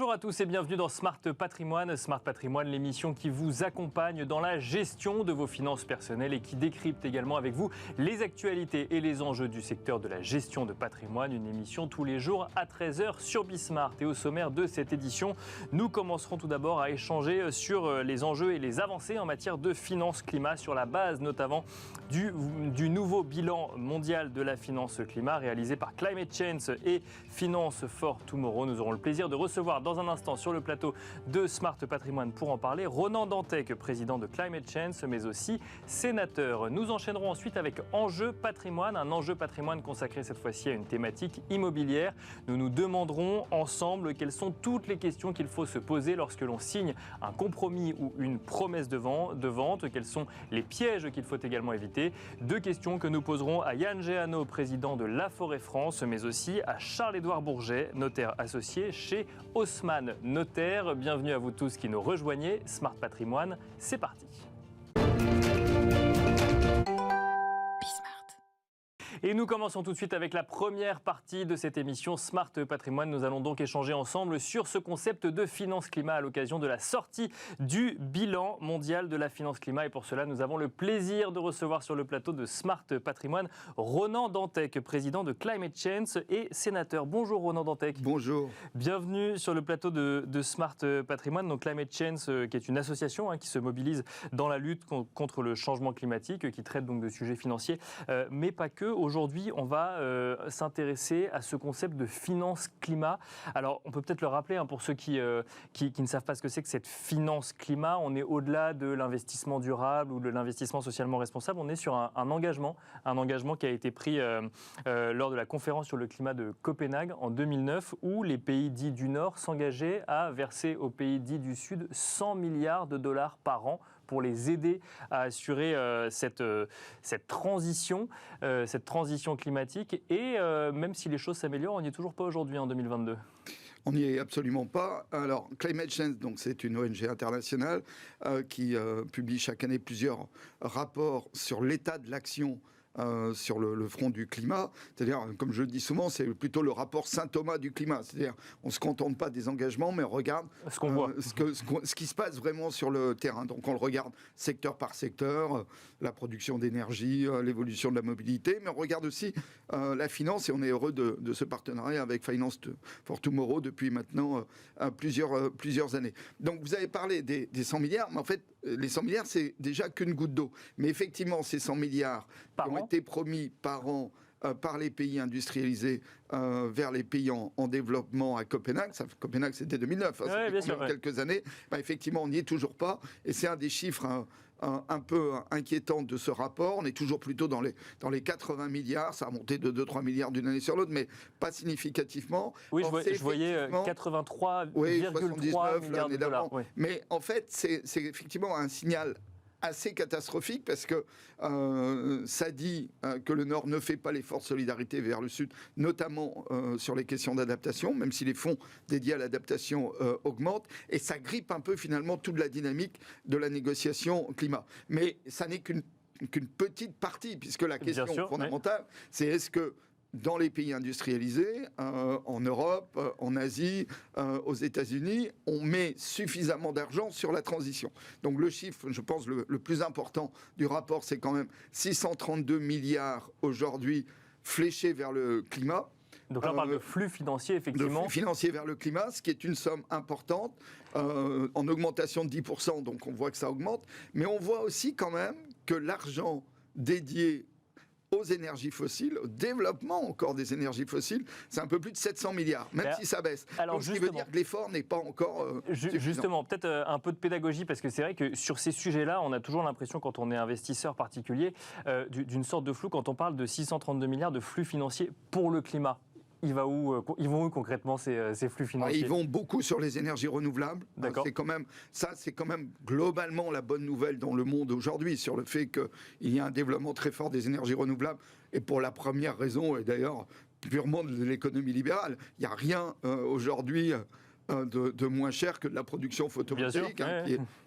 Bonjour à tous et bienvenue dans Smart Patrimoine. Smart Patrimoine, l'émission qui vous accompagne dans la gestion de vos finances personnelles et qui décrypte également avec vous les actualités et les enjeux du secteur de la gestion de patrimoine. Une émission tous les jours à 13h sur Bismart. Et au sommaire de cette édition, nous commencerons tout d'abord à échanger sur les enjeux et les avancées en matière de finance climat, sur la base notamment du nouveau bilan mondial de la finance climat réalisé par Climate Change et Finance for Tomorrow. Nous aurons le plaisir de recevoir dans un instant sur le plateau de Smart Patrimoine pour en parler Ronan Dantec, président de Climate Change, mais aussi sénateur. Nous enchaînerons ensuite avec Enjeu Patrimoine, un enjeu patrimoine consacré cette fois-ci à une thématique immobilière. Nous nous demanderons ensemble quelles sont toutes les questions qu'il faut se poser lorsque l'on signe un compromis ou une promesse de vente, quels sont les pièges qu'il faut également éviter. Deux questions que nous poserons à Yann Géano, président de La Forêt France, mais aussi à Charles-Édouard Bourget, notaire associé chez Haussmann Notaire. Bienvenue à vous tous qui nous rejoignez. Smart Patrimoine, c'est parti. Et nous commençons tout de suite avec la première partie de cette émission Smart Patrimoine. Nous allons donc échanger ensemble sur ce concept de finance climat à l'occasion de la sortie du bilan mondial de la finance climat. Et pour cela, nous avons le plaisir de recevoir sur le plateau de Smart Patrimoine Ronan Dantec, président de Climate Change et sénateur. Bonjour Ronan Dantec. Bonjour. Bienvenue sur le plateau de Smart Patrimoine. Donc Climate Change, qui est une association qui se mobilise dans la lutte contre le changement climatique, qui traite donc de sujets financiers, mais pas que. Aujourd'hui, on va s'intéresser à ce concept de finance climat. Alors, on peut peut-être le rappeler pour ceux qui ne savent pas ce que c'est que cette finance climat. On est au-delà de l'investissement durable ou de l'investissement socialement responsable. On est sur un engagement qui a été pris lors de la conférence sur le climat de Copenhague en 2009, où les pays dits du Nord s'engageaient à verser aux pays dits du Sud 100 milliards de dollars par an pour les aider à assurer cette transition climatique. Et même si les choses s'améliorent, on n'y est toujours pas aujourd'hui en 2022. On n'y est absolument pas. Alors, Climate Change, donc, c'est une ONG internationale qui publie chaque année plusieurs rapports sur l'état de l'action sur le front du climat. C'est-à-dire, comme je le dis souvent, c'est plutôt le rapport Saint-Thomas du climat. C'est-à-dire, on ne se contente pas des engagements, mais on regarde ce qu'on voit. Ce qui se passe vraiment sur le terrain. Donc, on le regarde secteur par secteur, la production d'énergie, l'évolution de la mobilité, mais on regarde aussi la finance, et on est heureux de ce partenariat avec Finance for Tomorrow depuis maintenant plusieurs années. Donc, vous avez parlé des 100 milliards, mais en fait, les 100 milliards, c'est déjà qu'une goutte d'eau. Mais effectivement, ces 100 milliards qui ont été promis par an par les pays industrialisés vers les pays en développement à Copenhague. Copenhague, c'était 2009, ça fait quelques années. Effectivement, on n'y est toujours pas. Et c'est un des chiffres un peu inquiétants de ce rapport. On est toujours plutôt dans les 80 milliards. Ça a monté de 2-3 milliards d'une année sur l'autre, mais pas significativement. Oui, je voyais 83,3 milliards de dollars. Oui. Mais en fait, c'est effectivement un signal assez catastrophique parce que ça dit que le Nord ne fait pas l'effort de solidarité vers le Sud, notamment sur les questions d'adaptation, même si les fonds dédiés à l'adaptation augmentent, et ça grippe un peu finalement toute la dynamique de la négociation climat. Mais ça n'est qu'une petite partie, puisque la question fondamentale, c'est est-ce que dans les pays industrialisés, en Europe, en Asie, aux États-Unis, on met suffisamment d'argent sur la transition. Donc le chiffre, je pense, le plus important du rapport, c'est quand même 632 milliards aujourd'hui fléchés vers le climat. Donc là, on parle de flux financiers, effectivement. De flux financiers vers le climat, ce qui est une somme importante, en augmentation de 10%, donc on voit que ça augmente. Mais on voit aussi quand même que l'argent dédié aux énergies fossiles, au développement encore des énergies fossiles, c'est un peu plus de 700 milliards, même si ça baisse. Donc, ce qui veut dire que l'effort n'est pas encore Justement, peut-être un peu de pédagogie, parce que c'est vrai que sur ces sujets-là, on a toujours l'impression, quand on est investisseur particulier, d'une sorte de flou quand on parle de 632 milliards de flux financiers pour le climat. Ils vont où concrètement ces flux financiers ? Ils vont beaucoup sur les énergies renouvelables. D'accord. C'est quand même globalement la bonne nouvelle dans le monde aujourd'hui, sur le fait qu'il y a un développement très fort des énergies renouvelables. Et pour la première raison, et d'ailleurs purement de l'économie libérale, il n'y a rien aujourd'hui de moins cher que de la production photovoltaïque,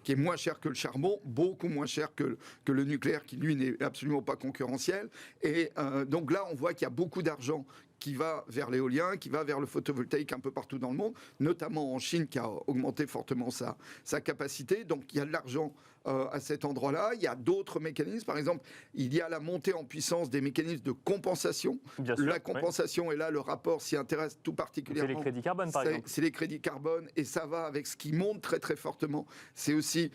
qui est moins cher que le charbon, beaucoup moins cher que le nucléaire, qui lui n'est absolument pas concurrentiel. Et donc là, on voit qu'il y a beaucoup d'argent qui va vers l'éolien, qui va vers le photovoltaïque un peu partout dans le monde, notamment en Chine qui a augmenté fortement sa capacité. Donc il y a de l'argent à cet endroit-là. Il y a d'autres mécanismes. Par exemple, il y a la montée en puissance des mécanismes de compensation. Bien sûr, la compensation, et là, le rapport s'y intéresse tout particulièrement. C'est les crédits carbone, par exemple. C'est les crédits carbone, et ça va avec ce qui monte très très fortement. C'est aussi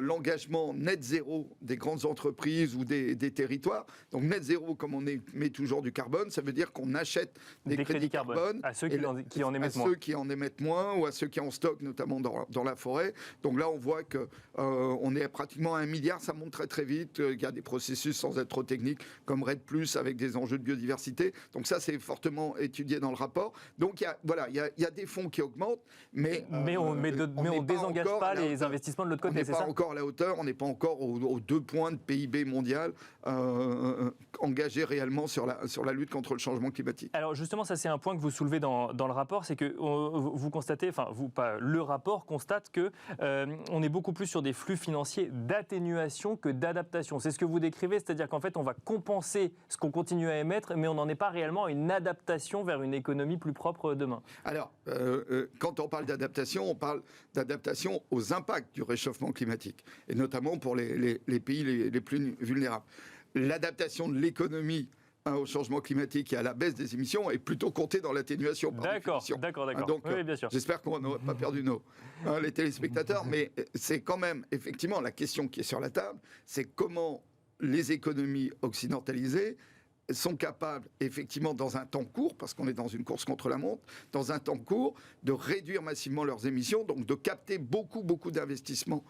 l'engagement net zéro des grandes entreprises ou des territoires. Donc net zéro, comme on met toujours du carbone, ça veut dire qu'on achète des crédits carbone à ceux qui en émettent moins. À ceux qui en émettent moins, ou à ceux qui en stockent, notamment dans la forêt. Donc là, on voit que on est pratiquement à 1 milliard, ça monte très très vite. Il y a des processus, sans être trop techniques, comme RED+, avec des enjeux de biodiversité. Donc ça, c'est fortement étudié dans le rapport. Donc il y a des fonds qui augmentent, mais on désengage pas les investissements de l'autre côté, c'est ça ? On n'est pas encore à la hauteur, on n'est pas encore aux 2 points de PIB mondial engagés réellement sur la lutte contre le changement climatique. Alors justement, ça c'est un point que vous soulevez dans le rapport, c'est que vous constatez, enfin vous pas, le rapport constate que on est beaucoup plus sur des flux financiers d'atténuation que d'adaptation. C'est ce que vous décrivez, c'est-à-dire qu'en fait on va compenser ce qu'on continue à émettre, mais on n'en est pas réellement à une adaptation vers une économie plus propre demain. Alors, quand on parle d'adaptation, on parle d'adaptation aux impacts du réchauffement climatique, et notamment pour les pays les plus vulnérables. L'adaptation de l'économie au changement climatique et à la baisse des émissions est plutôt comptée dans l'atténuation. D'accord. Donc, oui, bien sûr. J'espère qu'on n'aura pas perdu les téléspectateurs, mais c'est quand même, effectivement, la question qui est sur la table, c'est comment les économies occidentalisées sont capables, effectivement, dans un temps court, parce qu'on est dans une course contre la montre, dans un temps court, de réduire massivement leurs émissions, donc de capter beaucoup d'investissements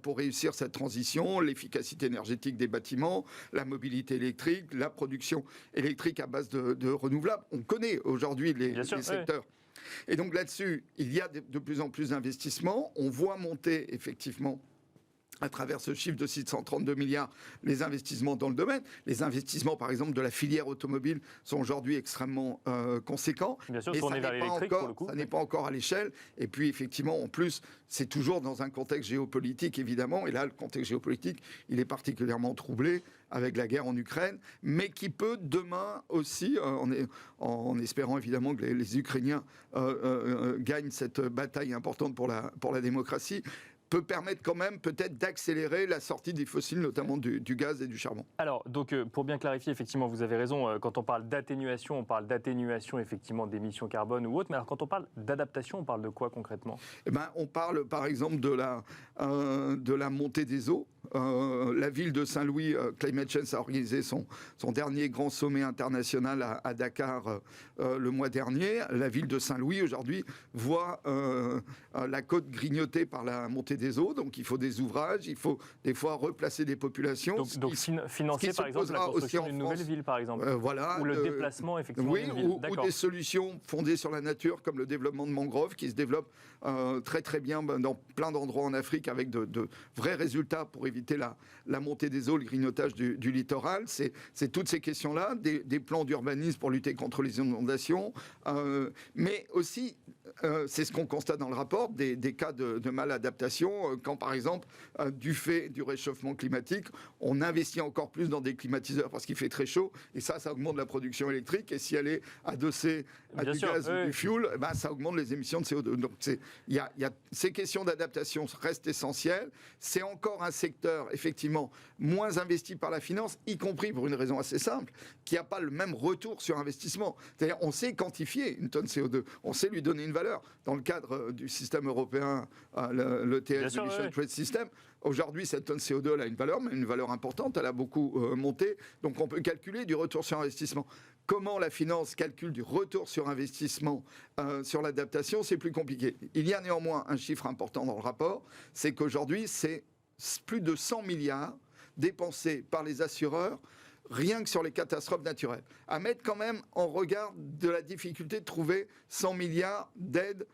pour réussir cette transition, l'efficacité énergétique des bâtiments, la mobilité électrique, la production électrique à base de renouvelables. On connaît aujourd'hui les secteurs. Et donc là-dessus, il y a de plus en plus d'investissements. On voit monter, effectivement, à travers ce chiffre de 632 milliards, les investissements dans le domaine. Les investissements, par exemple, de la filière automobile sont aujourd'hui extrêmement conséquents. Bien sûr, tourner vers l'électrique, pour le coup. Ça n'est pas encore à l'échelle. Et puis, effectivement, en plus, c'est toujours dans un contexte géopolitique, évidemment. Et là, le contexte géopolitique, il est particulièrement troublé avec la guerre en Ukraine, mais qui peut demain aussi, en espérant évidemment que les Ukrainiens gagnent cette bataille importante pour la démocratie, peut permettre quand même peut-être d'accélérer la sortie des fossiles, notamment du gaz et du charbon. Alors, donc, pour bien clarifier, effectivement, vous avez raison, quand on parle d'atténuation, on parle d'atténuation effectivement d'émissions carbone ou autre, mais alors quand on parle d'adaptation, on parle de quoi concrètement ? On parle par exemple de la montée des eaux. La ville de Saint-Louis, Climate Change, a organisé son dernier grand sommet international à Dakar le mois dernier. La ville de Saint-Louis, aujourd'hui, voit la côte grignotée par la montée des eaux. Donc, il faut des ouvrages, il faut des fois replacer des populations. Donc financer, par exemple, la construction d'une nouvelle ville, par exemple. Ou le déplacement, effectivement, d'une ville. Ou des solutions fondées sur la nature, comme le développement de mangroves, qui se développe très très bien dans plein d'endroits en Afrique, avec de vrais résultats pour éviter la montée des eaux, le grignotage du littoral. C'est toutes ces questions-là, des plans d'urbanisme pour lutter contre les inondations, mais aussi, c'est ce qu'on constate dans le rapport, des cas de maladaptation, quand par exemple, du fait du réchauffement climatique, on investit encore plus dans des climatiseurs parce qu'il fait très chaud, et ça augmente la production électrique, et si elle est adossée à du gaz ou du fuel, ça augmente les émissions de CO2. Donc il y a ces questions d'adaptation restent essentielles. C'est encore un secteur, effectivement, moins investi par la finance, y compris pour une raison assez simple, qui n'a pas le même retour sur investissement. C'est-à-dire, on sait quantifier une tonne CO2, on sait lui donner une valeur. Dans le cadre du système européen, l'ETS, l'Emission Trade System, aujourd'hui, cette tonne CO2 elle a une valeur, mais une valeur importante, elle a beaucoup monté, donc on peut calculer du retour sur investissement. Comment la finance calcule du retour sur investissement sur l'adaptation, c'est plus compliqué. Il y a néanmoins un chiffre important dans le rapport, c'est qu'aujourd'hui, c'est plus de 100 milliards dépensés par les assureurs rien que sur les catastrophes naturelles. À mettre quand même en regard de la difficulté de trouver 100 milliards d'aides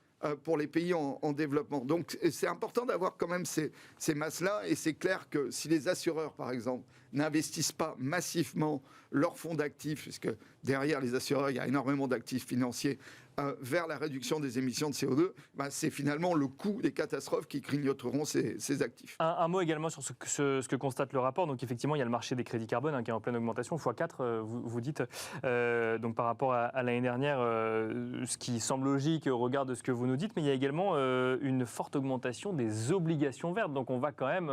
pour les pays en développement. Donc c'est important d'avoir quand même ces masses-là, et c'est clair que si les assureurs, par exemple, n'investissent pas massivement leurs fonds d'actifs, puisque derrière les assureurs, il y a énormément d'actifs financiers, vers la réduction des émissions de CO2, c'est finalement le coût des catastrophes qui grignoteront ces actifs. Un mot également sur ce que constate le rapport. Donc effectivement, il y a le marché des crédits carbone qui est en pleine augmentation, x4, vous dites. Donc par rapport à l'année dernière, ce qui semble logique au regard de ce que vous nous dites, mais il y a également une forte augmentation des obligations vertes. Donc on va quand même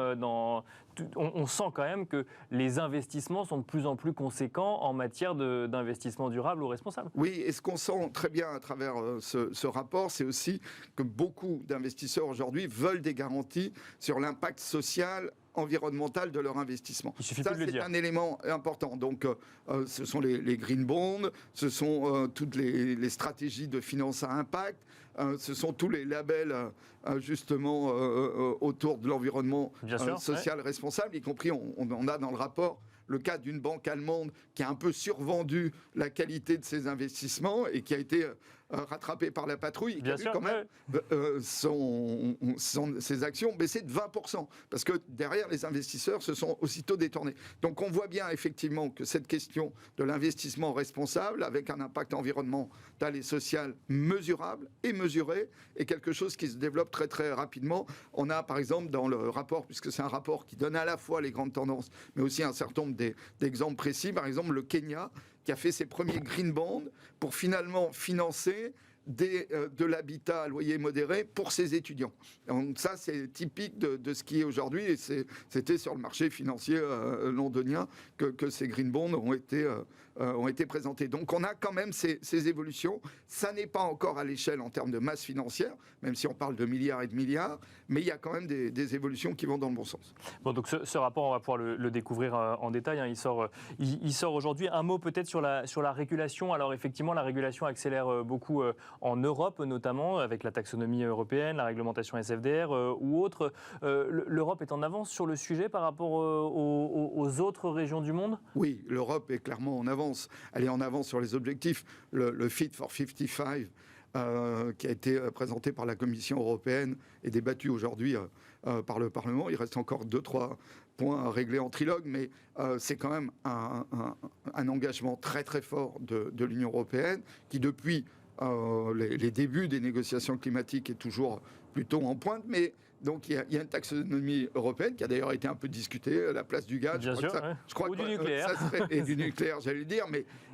on sent quand même que les investissements sont de plus en plus conséquents en matière d'investissement durable ou responsable. Oui, et ce qu'on sent très bien à travers ce rapport, c'est aussi que beaucoup d'investisseurs aujourd'hui veulent des garanties sur l'impact social, environnemental de leur investissement. Il suffit plus de le dire. C'est un élément important. Donc, ce sont les green bonds, ce sont toutes les stratégies de finance à impact, ce sont tous les labels justement autour de l'environnement social responsable, y compris on a dans le rapport le cas d'une banque allemande qui a un peu survendu la qualité de ses investissements et qui a été rattrapée par la patrouille, qui a vu quand même ses actions baisser de 20%, parce que derrière, les investisseurs se sont aussitôt détournés. Donc on voit bien effectivement que cette question de l'investissement responsable, avec un impact environnemental et social mesurable et mesuré, est quelque chose qui se développe très très rapidement. On a par exemple dans le rapport, puisque c'est un rapport qui donne à la fois les grandes tendances, mais aussi un certain nombre d'exemples précis, par exemple le Kenya, qui a fait ses premiers green bonds pour finalement financer de l'habitat à loyer modéré pour ses étudiants. Donc ça, c'est typique de ce qui est aujourd'hui, et c'était sur le marché financier londonien que ces green bonds ont été présentés. Donc on a quand même ces évolutions. Ça n'est pas encore à l'échelle en termes de masse financière, même si on parle de milliards et de milliards, mais il y a quand même des évolutions qui vont dans le bon sens. Bon, donc ce rapport, on va pouvoir le découvrir en détail. Il sort aujourd'hui. Un mot peut-être sur la régulation. Alors effectivement, la régulation accélère beaucoup en Europe, notamment avec la taxonomie européenne, la réglementation SFDR ou autre. L'Europe est en avance sur le sujet par rapport aux autres régions du monde ? Oui, l'Europe est clairement en avance. Elle est en avance sur les objectifs. Le Fit for 55, qui a été présenté par la Commission européenne et débattu aujourd'hui par le Parlement. Il reste encore 2-3 points à régler en trilogue, mais c'est quand même un engagement très très fort de l'Union européenne qui, depuis les débuts des négociations climatiques, est toujours plutôt en pointe, mais donc il y a une taxonomie européenne qui a d'ailleurs été un peu discutée, la place du gaz. Bien sûr, je crois ou que du nucléaire. Et du nucléaire, j'allais le dire,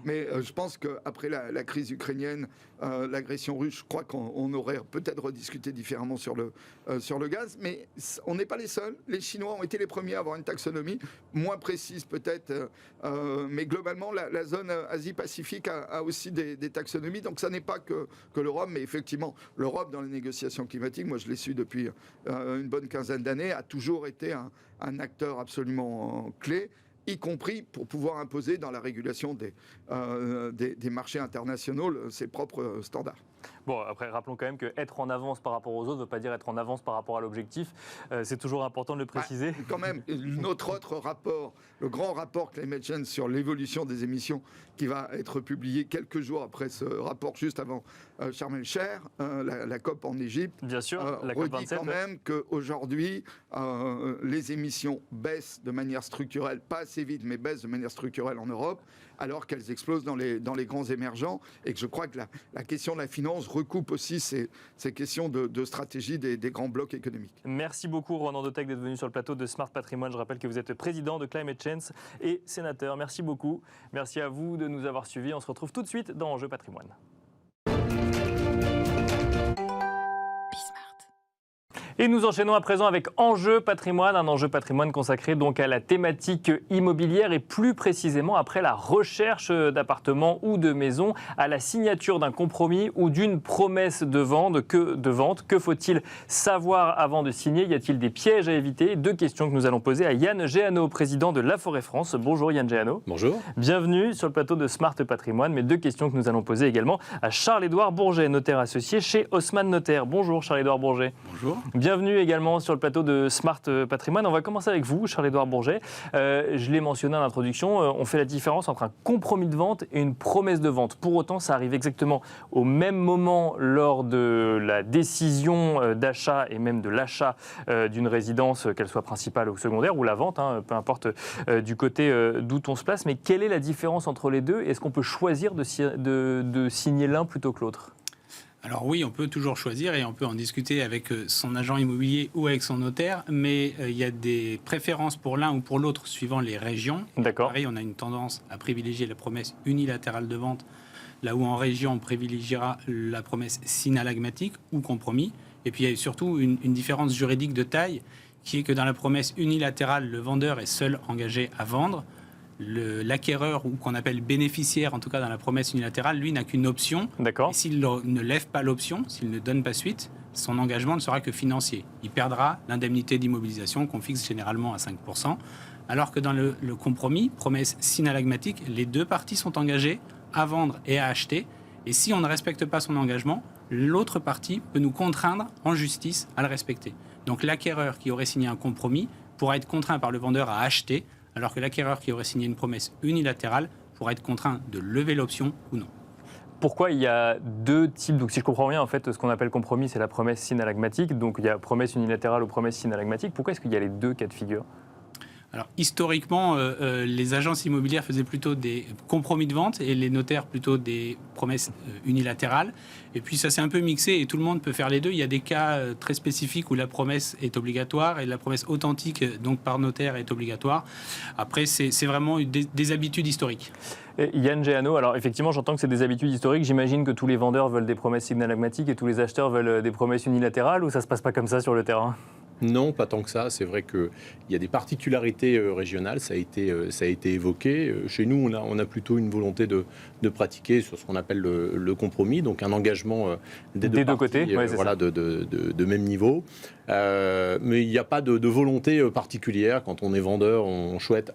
mais je pense qu'après la crise ukrainienne, l'agression russe, je crois qu'on aurait peut-être rediscuté différemment sur le gaz, mais on n'est pas les seuls. Les Chinois ont été les premiers à avoir une taxonomie, moins précise peut-être, mais globalement, la zone Asie-Pacifique a aussi des taxonomies, donc ça n'est pas que l'Europe, mais effectivement, l'Europe dans les négociations climatiques, moi je l'ai su depuis une bonne quinzaine d'années, a toujours été un acteur absolument clé, y compris pour pouvoir imposer dans la régulation des marchés internationaux ses propres standards. Bon, après, rappelons quand même qu'être en avance par rapport aux autres ne veut pas dire être en avance par rapport à l'objectif. C'est toujours important de le préciser. Quand même, notre autre rapport, le grand rapport Climate Change sur l'évolution des émissions, qui va être publié quelques jours après ce rapport, juste avant Sharm el-Sheikh, la COP en Égypte, bien sûr, la redit COP27, quand même qu'aujourd'hui, les émissions baissent de manière structurelle, pas assez vite, mais baissent de manière structurelle en Europe, alors qu'elles explosent dans les grands émergents, et que je crois que la question de la finance recoupe aussi ces questions de stratégie des grands blocs économiques. Merci beaucoup Ronan Dotec d'être venu sur le plateau de Smart Patrimoine. Je rappelle que vous êtes président de Climate Change et sénateur. Merci beaucoup. Merci à vous de nous avoir suivis. On se retrouve tout de suite dans Enjeu Patrimoine. Et nous enchaînons à présent avec Enjeu Patrimoine, un enjeu patrimoine consacré donc à la thématique immobilière et plus précisément après la recherche d'appartements ou de maisons, à la signature d'un compromis ou d'une promesse de vente. Que faut-il savoir avant de signer? Y a-t-il des pièges à éviter? Deux questions que nous allons poser à Yann Géano, président de La Forêt France. Bonjour Yann Géano. Bonjour. Bienvenue sur le plateau de Smart Patrimoine. Mais deux questions que nous allons poser également à Charles-Édouard Bourget, notaire associé chez Haussmann Notaire. Bonjour Charles-Édouard Bourget. Bonjour. Bienvenue également sur le plateau de Smart Patrimoine. On va commencer avec vous, Charles-Édouard Bourget. Je l'ai mentionné en introduction, on fait la différence entre un compromis de vente et une promesse de vente. Pour autant, ça arrive exactement au même moment lors de la décision d'achat et même de l'achat d'une résidence, qu'elle soit principale ou secondaire, ou la vente, peu importe du côté d'où on se place. Mais quelle est la différence entre les deux? Est-ce qu'on peut choisir de signer l'un plutôt que l'autre? Alors oui, on peut toujours choisir et on peut en discuter avec son agent immobilier ou avec son notaire, mais il y a des préférences pour l'un ou pour l'autre suivant les régions. D'accord. Pareil, on a une tendance à privilégier la promesse unilatérale de vente, là où en région, on privilégiera la promesse synalagmatique ou compromis. Et puis il y a surtout une différence juridique de taille, qui est que dans la promesse unilatérale, le vendeur est seul engagé à vendre. L'acquéreur, ou qu'on appelle bénéficiaire, en tout cas dans la promesse unilatérale, lui n'a qu'une option. D'accord. Et s'il ne lève pas l'option, s'il ne donne pas suite, son engagement ne sera que financier. Il perdra l'indemnité d'immobilisation qu'on fixe généralement à 5%. Alors que dans le compromis, promesse synalagmatique, les deux parties sont engagées à vendre et à acheter. Et si on ne respecte pas son engagement, l'autre partie peut nous contraindre en justice à le respecter. Donc l'acquéreur qui aurait signé un compromis pourra être contraint par le vendeur à acheter, alors que l'acquéreur qui aurait signé une promesse unilatérale pourra être contraint de lever l'option ou non. Pourquoi il y a deux types, donc si je comprends bien, en fait, ce qu'on appelle compromis, c'est la promesse synalagmatique, donc il y a promesse unilatérale ou promesse synalagmatique. Pourquoi est-ce qu'il y a les deux cas de figure ? Alors, historiquement, les agences immobilières faisaient plutôt des compromis de vente et les notaires plutôt des promesses unilatérales. Et puis, ça s'est un peu mixé et tout le monde peut faire les deux. Il y a des cas très spécifiques où la promesse est obligatoire et la promesse authentique, donc par notaire, est obligatoire. Après, c'est vraiment des habitudes historiques. Et Yann Géano, alors effectivement, j'entends que c'est des habitudes historiques. J'imagine que tous les vendeurs veulent des promesses synalagmatiques et tous les acheteurs veulent des promesses unilatérales, ou ça ne se passe pas comme ça sur le terrain ? Non, pas tant que ça. C'est vrai qu'il y a des particularités régionales, ça a été évoqué. Chez nous, on a plutôt une volonté de pratiquer sur ce qu'on appelle le compromis, donc un engagement des deux parties, côtés, ouais, voilà, de même niveau. Mais il n'y a pas de volonté particulière. Quand on est vendeur, on souhaite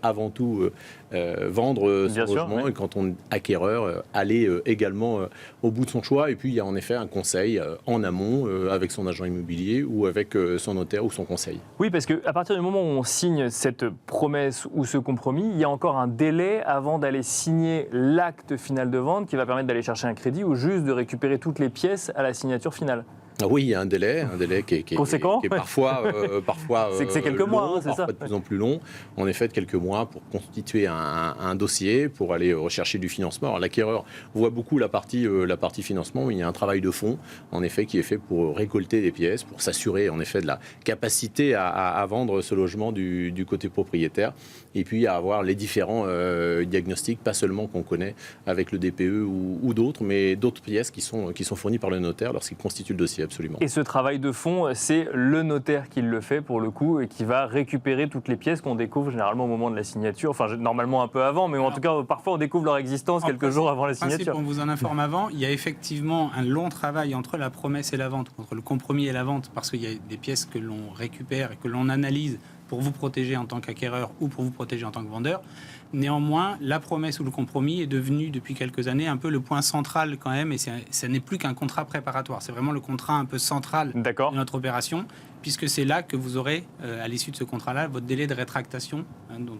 avant tout vendre son logement, et quand on est acquéreur, aller également au bout de son choix. Et puis, il y a en effet un conseil en amont avec son agent immobilier ou avec son notaire ou son conseil. Oui, parce qu'à partir du moment où on signe cette promesse ou ce compromis, il y a encore un délai avant d'aller signer l'acte final de vente qui va permettre d'aller chercher un crédit ou juste de récupérer toutes les pièces à la signature finale. Oui, il y a un délai qui est conséquent, qui est parfois c'est quelques mois, long, hein, c'est ça. de plus en plus long. En effet, de quelques mois pour constituer un dossier, pour aller rechercher du financement. Alors l'acquéreur voit beaucoup la partie financement, mais il y a un travail de fond, en effet, qui est fait pour récolter des pièces, pour s'assurer en effet de la capacité à vendre ce logement du côté propriétaire, et puis à avoir les différents diagnostics, pas seulement qu'on connaît avec le DPE ou d'autres, mais d'autres pièces qui sont fournies par le notaire lorsqu'il constitue le dossier. Absolument. Et ce travail de fond, c'est le notaire qui le fait pour le coup et qui va récupérer toutes les pièces qu'on découvre généralement au moment de la signature. Enfin, normalement un peu avant, mais en tout cas, parfois on découvre leur existence quelques jours avant la signature. On vous en informe avant. Il y a effectivement un long travail entre la promesse et la vente, entre le compromis et la vente, parce qu'il y a des pièces que l'on récupère et que l'on analyse pour vous protéger en tant qu'acquéreur ou pour vous protéger en tant que vendeur. Néanmoins, la promesse ou le compromis est devenu depuis quelques années un peu le point central quand même, et ça n'est plus qu'un contrat préparatoire. C'est vraiment le contrat un peu central de notre opération, puisque c'est là que vous aurez, à l'issue de ce contrat-là, votre délai de rétractation, dont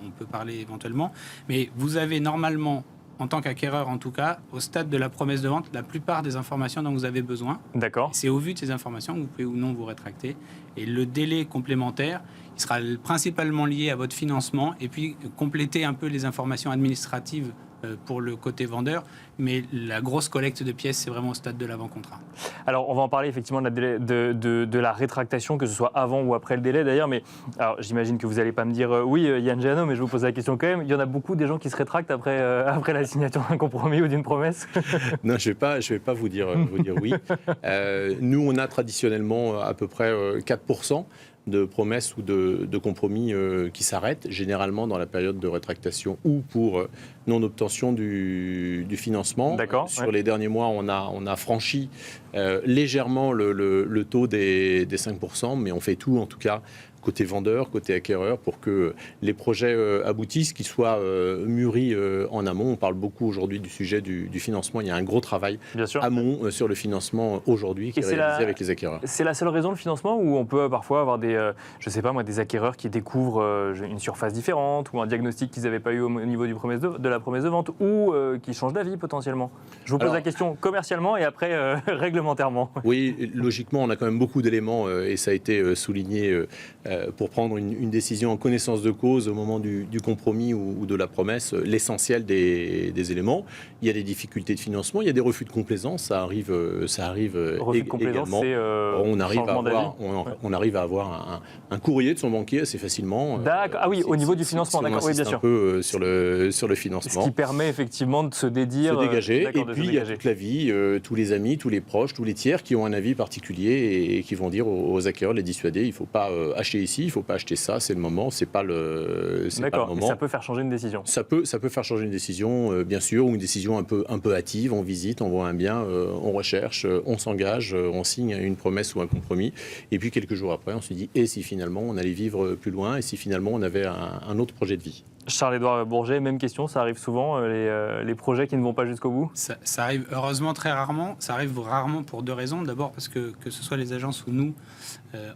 on peut parler éventuellement. Mais vous avez normalement, en tant qu'acquéreur en tout cas, au stade de la promesse de vente, la plupart des informations dont vous avez besoin. D'accord. C'est au vu de ces informations que vous pouvez ou non vous rétracter. Et le délai complémentaire, il sera principalement lié à votre financement et puis compléter un peu les informations administratives pour le côté vendeur. Mais la grosse collecte de pièces, c'est vraiment au stade de l'avant-contrat. Alors, on va en parler effectivement de la rétractation, que ce soit avant ou après le délai d'ailleurs. Mais alors, j'imagine que vous n'allez pas me dire oui, Yann Géano, mais je vous pose la question quand même. Il y en a beaucoup des gens qui se rétractent après la signature d'un compromis ou d'une promesse. Non, je vais pas vous dire oui. Nous, on a traditionnellement à peu près 4% de promesses ou de compromis qui s'arrêtent, généralement dans la période de rétractation ou pour non-obtention du financement. Sur les derniers mois, on a franchi légèrement le taux des 5%, mais on fait tout en tout cas côté vendeur, côté acquéreur, pour que les projets aboutissent, qu'ils soient mûris en amont. On parle beaucoup aujourd'hui du sujet du financement. Il y a un gros travail amont sur le financement aujourd'hui qui est réalisé avec les acquéreurs. C'est la seule raison, le financement, ou on peut parfois avoir des acquéreurs qui découvrent une surface différente ou un diagnostic qu'ils n'avaient pas eu au niveau de la promesse de vente, ou qui changent d'avis potentiellement? Je vous pose la question commercialement et après réglementairement. Oui, logiquement, on a quand même beaucoup d'éléments et ça a été souligné pour prendre une décision en connaissance de cause au moment du compromis ou de la promesse, l'essentiel des éléments. Il y a des difficultés de financement, il y a des refus de complaisance, ça arrive Refus de complaisance, également. c'est On arrive à avoir un courrier de son banquier assez facilement. D'accord. Ah oui, au niveau du financement, d'accord, oui, bien sûr. Un peu sur le financement. Ce qui permet effectivement de se dédire. Se dégager. Et puis, il y a toute la vie, tous les amis, tous les proches, tous les tiers qui ont un avis particulier et qui vont dire aux acquéreurs, les dissuader, il ne faut pas acheter ici, il ne faut pas acheter ça, c'est le moment, c'est pas le moment. Ça peut faire changer une décision. Ça peut faire changer une décision, bien sûr, ou une décision un peu hâtive. On visite, on voit un bien, on recherche, on s'engage, on signe une promesse ou un compromis. Et puis quelques jours après, on se dit, et si finalement on allait vivre plus loin, et si finalement on avait un autre projet de vie. Charles-Édouard Bourget, même question, ça arrive souvent, les projets qui ne vont pas jusqu'au bout? Ça arrive heureusement très rarement. Ça arrive rarement pour deux raisons. D'abord parce que ce soit les agences ou nous,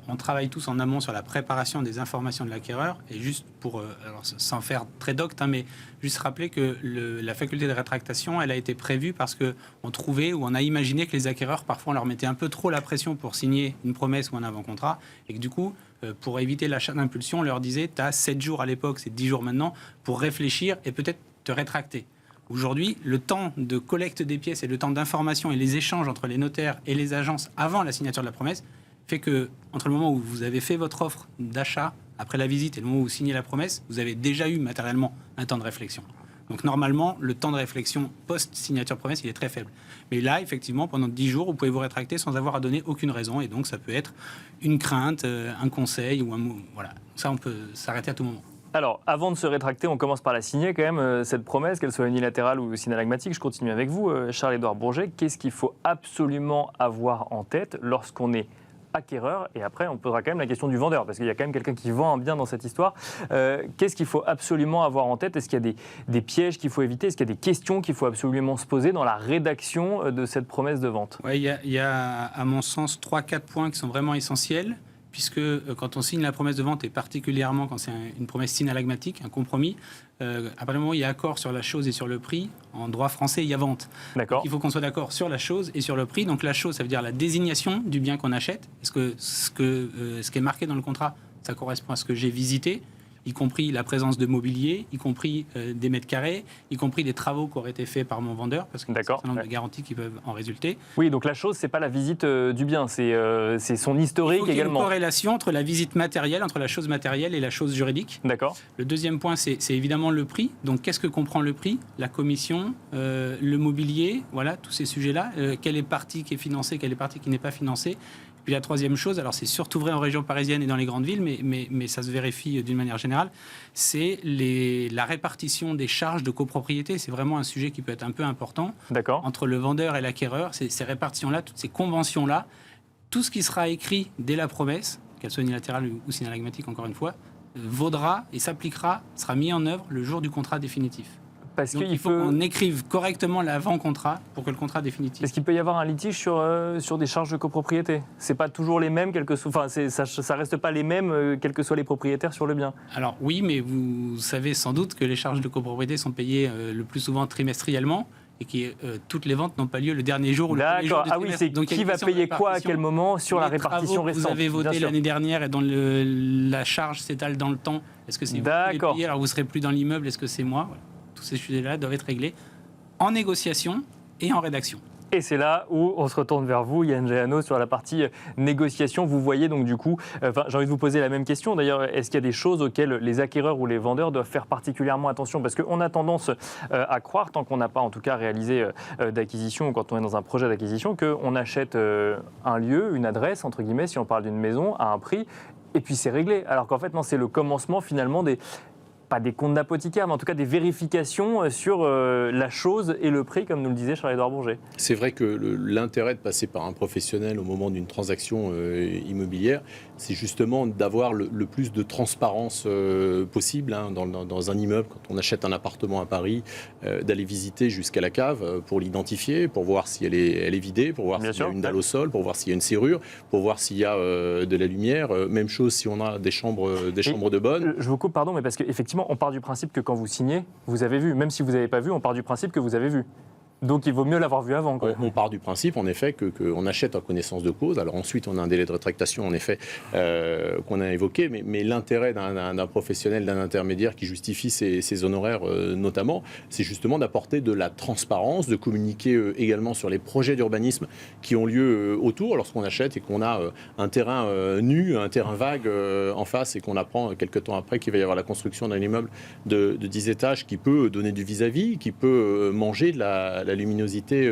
on travaille tous en amont sur la préparation des informations de l'acquéreur. Et juste pour, alors, sans faire très docte, mais juste rappeler que la faculté de rétractation, elle a été prévue parce qu'on trouvait ou on a imaginé que les acquéreurs, parfois, on leur mettait un peu trop la pression pour signer une promesse ou un avant-contrat. Et que du coup, pour éviter l'achat d'impulsion, on leur disait, tu as 7 jours à l'époque, c'est 10 jours maintenant, pour réfléchir et peut-être te rétracter. Aujourd'hui, le temps de collecte des pièces et le temps d'information et les échanges entre les notaires et les agences avant la signature de la promesse fait que, entre le moment où vous avez fait votre offre d'achat, après la visite, et le moment où vous signez la promesse, vous avez déjà eu matériellement un temps de réflexion. Donc normalement, le temps de réflexion post-signature promesse, il est très faible. Mais là, effectivement, pendant 10 jours, vous pouvez vous rétracter sans avoir à donner aucune raison. Et donc, ça peut être une crainte, un conseil ou un mot. Voilà. Ça, on peut s'arrêter à tout moment. Alors, avant de se rétracter, on commence par la signer quand même, cette promesse, qu'elle soit unilatérale ou synalagmatique. Je continue avec vous, Charles-Édouard Bourget. Qu'est-ce qu'il faut absolument avoir en tête lorsqu'on est acquéreur? Et après, on posera quand même la question du vendeur, parce qu'il y a quand même quelqu'un qui vend un bien dans cette histoire. Qu'est-ce qu'il faut absolument avoir en tête? Est-ce qu'il y a des pièges qu'il faut éviter? Est-ce qu'il y a des questions qu'il faut absolument se poser dans la rédaction de cette promesse de vente? Oui, il y a, à mon sens, 3-4 points qui sont vraiment essentiels, puisque quand on signe la promesse de vente, et particulièrement quand c'est une promesse synalagmatique, un compromis, à partir du moment où il y a accord sur la chose et sur le prix, en droit français, il y a vente. D'accord. Donc, il faut qu'on soit d'accord sur la chose et sur le prix. Donc la chose, ça veut dire la désignation du bien qu'on achète. Est-ce que ce qui est marqué dans le contrat, ça correspond à ce que j'ai visité, y compris la présence de mobilier, y compris des mètres carrés, y compris des travaux qui auraient été faits par mon vendeur, parce qu'il y a un certain nombre de garanties qui peuvent en résulter. Oui, donc la chose, c'est pas la visite du bien, c'est son historique également. Il y a une corrélation entre la visite matérielle, entre la chose matérielle et la chose juridique. D'accord. Le deuxième point, c'est évidemment le prix. Donc, qu'est-ce que comprend le prix? La commission, le mobilier, voilà, tous ces sujets-là. Quelle est partie qui est financée, quelle est partie qui n'est pas financée? Puis la troisième chose, alors c'est surtout vrai en région parisienne et dans les grandes villes, mais ça se vérifie d'une manière générale, c'est la répartition des charges de copropriété. C'est vraiment un sujet qui peut être un peu important. D'accord. Entre le vendeur et l'acquéreur, ces répartitions-là, toutes ces conventions-là, tout ce qui sera écrit dès la promesse, qu'elle soit unilatérale ou synalagmatique encore une fois, vaudra et s'appliquera, sera mis en œuvre le jour du contrat définitif. Parce donc il faut qu'on écrive correctement l'avant-contrat pour que le contrat définitif... Est-ce qu'il peut y avoir un litige sur des charges de copropriété? C'est pas toujours les mêmes, ça reste pas les mêmes, quels que soient les propriétaires sur le bien. Alors oui, mais vous savez sans doute que les charges de copropriété sont payées le plus souvent trimestriellement et que toutes les ventes n'ont pas lieu le dernier jour ou le premier jour du trimestre. Ah oui, c'est donc qui va payer quoi à quel moment sur la répartition restante. Vous avez voté l'année dernière et dont la charge s'étale dans le temps. Est-ce que c'est vous qui les payez, alors vous serez plus dans l'immeuble? Est-ce que c'est moi? Voilà. Tous ces sujets-là doivent être réglés en négociation et en rédaction. Et c'est là où on se retourne vers vous, Yann Géano, sur la partie négociation. Vous voyez donc du coup, j'ai envie de vous poser la même question. D'ailleurs, est-ce qu'il y a des choses auxquelles les acquéreurs ou les vendeurs doivent faire particulièrement attention? Parce qu'on a tendance à croire, tant qu'on n'a pas en tout cas réalisé d'acquisition ou quand on est dans un projet d'acquisition, qu'on achète un lieu, une adresse, entre guillemets, si on parle d'une maison, à un prix, et puis c'est réglé. Alors qu'en fait, non, c'est le commencement finalement pas des comptes d'apothicaire, mais en tout cas des vérifications sur la chose et le prix, comme nous le disait Charles-Édouard Bourget. C'est vrai que l'intérêt de passer par un professionnel au moment d'une transaction immobilière, c'est justement d'avoir le plus de transparence possible dans un immeuble. Quand on achète un appartement à Paris, d'aller visiter jusqu'à la cave pour l'identifier, pour voir si elle est vidée, pour voir s'il y a une dalle au sol, pour voir s'il y a une serrure, pour voir s'il y a de la lumière. Même chose si on a des chambres de bonne. Je vous coupe, pardon, mais parce qu'effectivement, on part du principe que quand vous signez, vous avez vu. Même si vous n'avez pas vu, on part du principe que vous avez vu. Donc il vaut mieux l'avoir vu avant, quoi. On part du principe, en effet, qu'on achète en connaissance de cause. Alors ensuite, on a un délai de rétractation, en effet, qu'on a évoqué, mais l'intérêt d'un professionnel, d'un intermédiaire qui justifie ses honoraires, notamment, c'est justement d'apporter de la transparence, de communiquer également sur les projets d'urbanisme qui ont lieu autour lorsqu'on achète et qu'on a un terrain nu, un terrain vague en face et qu'on apprend quelques temps après qu'il va y avoir la construction d'un immeuble de 10 étages qui peut donner du vis-à-vis, qui peut manger de la luminosité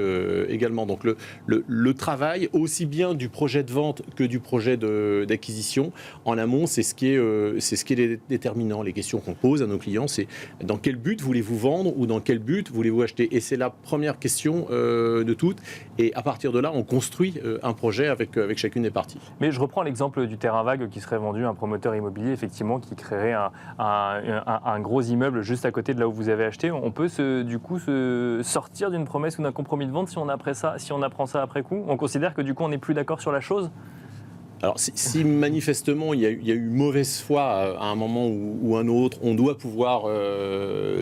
également. Donc le travail, aussi bien du projet de vente que du projet d'acquisition, en amont, c'est ce qui est déterminant. Les questions qu'on pose à nos clients, c'est dans quel but voulez-vous vendre ou dans quel but voulez-vous acheter? Et c'est la première question de toutes. Et à partir de là, on construit un projet avec chacune des parties. Mais je reprends l'exemple du terrain vague qui serait vendu à un promoteur immobilier, effectivement, qui créerait un gros immeuble juste à côté de là où vous avez acheté. On peut du coup se sortir d'une promesse ou d'un compromis de vente si on apprend ça après coup? On considère que du coup on n'est plus d'accord sur la chose? Alors, si manifestement il y a eu mauvaise foi à un moment ou un autre, on doit pouvoir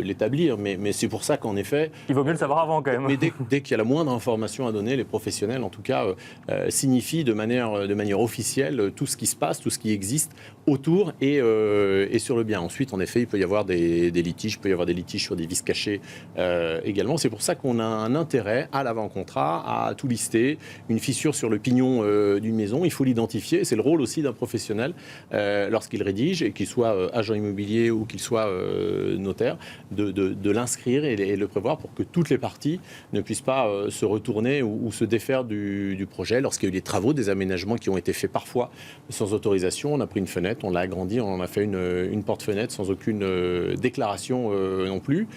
l'établir, mais c'est pour ça qu'en effet... Il vaut mieux le savoir avant quand même. Mais dès qu'il y a la moindre information à donner, les professionnels, en tout cas, signifient de manière officielle tout ce qui se passe, tout ce qui existe autour et sur le bien. Ensuite, en effet, il peut y avoir des litiges, sur des vices cachés également. C'est pour ça qu'on a un intérêt à l'avant-contrat, à tout lister, une fissure sur le pignon d'une maison, il faut l'identifier. C'est le rôle aussi d'un professionnel lorsqu'il rédige, et qu'il soit agent immobilier ou qu'il soit notaire, de l'inscrire et le prévoir pour que toutes les parties ne puissent pas se retourner ou se défaire du projet. Lorsqu'il y a eu des travaux, des aménagements qui ont été faits parfois sans autorisation, on a pris une fenêtre, on l'a agrandie, on en a fait une porte-fenêtre sans aucune déclaration non plus.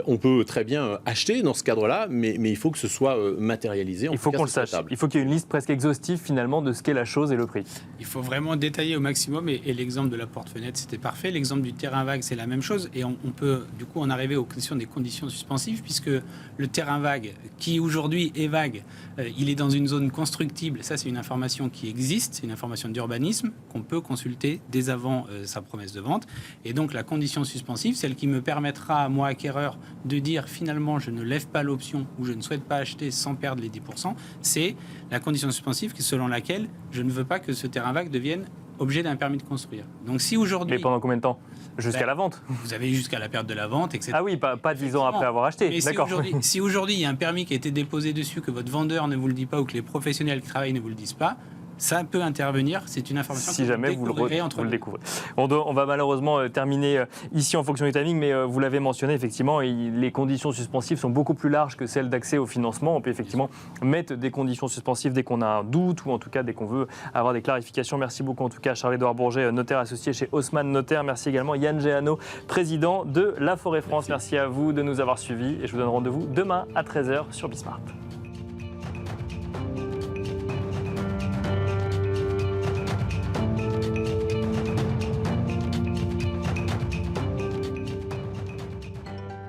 On peut très bien acheter dans ce cadre-là, mais il faut que ce soit matérialisé. Il faut qu'on le sache. Il faut qu'il y ait une liste presque exhaustive finalement de ce qu'est la chose et le prix. Il faut vraiment détailler au maximum, et l'exemple de la porte-fenêtre, c'était parfait. L'exemple du terrain vague, c'est la même chose, et on peut du coup en arriver aux questions des conditions suspensives, puisque le terrain vague, qui aujourd'hui est vague, il est dans une zone constructible. Ça, c'est une information qui existe, c'est une information d'urbanisme qu'on peut consulter dès avant sa promesse de vente. Et donc la condition suspensive, celle qui me permettra, moi acquéreur, de dire finalement je ne lève pas l'option ou je ne souhaite pas acheter sans perdre les 10%, c'est la condition suspensive selon laquelle je ne veux pas que ce terrain vague devienne objet d'un permis de construire. Donc si aujourd'hui... Mais pendant combien de temps? Jusqu'à la vente? Vous avez jusqu'à la perte de la vente, etc. Ah oui, pas 10 ans après avoir acheté. Mais d'accord. Si aujourd'hui il y a un permis qui a été déposé dessus, que votre vendeur ne vous le dit pas ou que les professionnels qui travaillent ne vous le disent pas, ça peut intervenir, c'est une information si que jamais vous le découvrez. On va malheureusement terminer ici en fonction du timing, mais vous l'avez mentionné, effectivement, les conditions suspensives sont beaucoup plus larges que celles d'accès au financement. On peut effectivement mettre des conditions suspensives dès qu'on a un doute ou en tout cas dès qu'on veut avoir des clarifications. Merci beaucoup en tout cas à Charles-Édouard Bourget, notaire associé chez Haussmann Notaire. Merci également Yann Géano, président de La Forêt France. Merci à vous de nous avoir suivis et je vous donne rendez-vous demain à 13h sur Bismart.